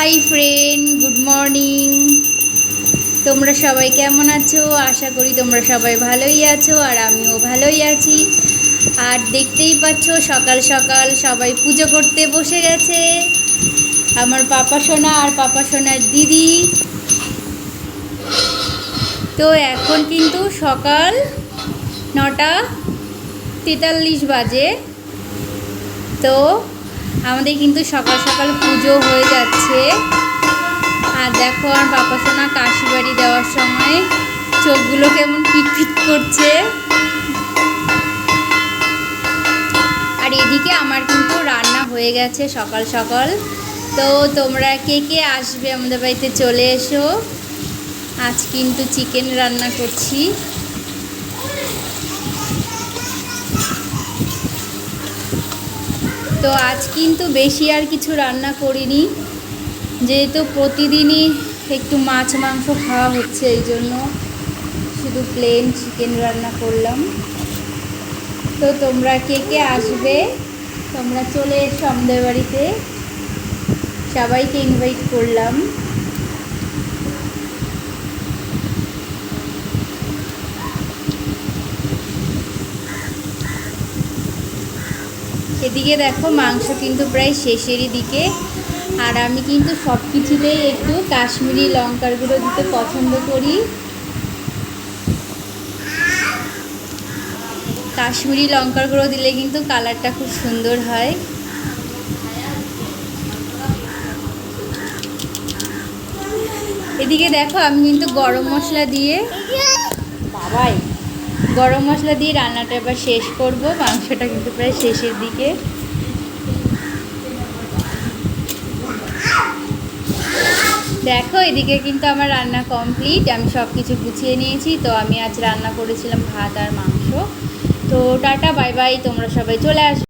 Hi friend, good morning. তোমরা সবাই কেমন আছো? আশা করি তোমরা সবাই ভালোই আছো, আর আমিও ভালোই আছি। আর দেখতেই পাচ্ছ সকাল সকাল সবাই পুজো করতে বসে গেছে। আমার পাপা সোনা আর পাপা সোনার দিদি। তো এখন কিন্তু সকাল 9:43 বাজে। তো আমাদের কিন্তু সকাল সকাল পুজো হয়ে যাচ্ছে। আর দেখো আমার পাপা সোনা কাশি বাড়ি দেওয়ার সময় চোখগুলো কেমন পিটপিট করছে। আর এদিকে আমার কিন্তু রান্না হয়ে গেছে সকাল সকাল। তো তোমরা কে কে আসবে আমাদের বাড়িতে চলে এসো। আজ কিন্তু চিকেন রান্না করছি। তো আজ কিন্তু বেশি আর কিছু রান্না করিনি, যেহেতু প্রতিদিনই একটু মাছ মাংস খাওয়া হচ্ছে, এই জন্য শুধু প্লেন চিকেন রান্না করলাম। তো তোমরা কে কে আসবে তোমরা চলে এসো আমাদের বাড়িতে, সবাইকে ইনভাইট করলাম। এদিকে দেখো মাংস কিন্তু প্রায় শেষেরই দিকে। আর আমি কিন্তু সব কিছুতেই একটু কাশ্মীরি লঙ্কার গুঁড়ো দিতে পছন্দ করি। কাশ্মীরি লঙ্কার গুঁড়ো দিলে কিন্তু কালারটা খুব সুন্দর হয়। এদিকে দেখো আমি কিন্তু গরম মশলা দিয়ে রান্নাটা এবার শেষ করব। মাংসটা কিন্তু প্রায় শেষের দিকে। দেখো এদিকে কিন্তু আমার রান্না কমপ্লিট, আমি সব কিছু গুছিয়ে নিয়েছি। তো আমি আজ রান্না করেছিলাম ভাত আর মাংস। তো টাটা বাই বাই, তোমরা সবাই চলে আসো।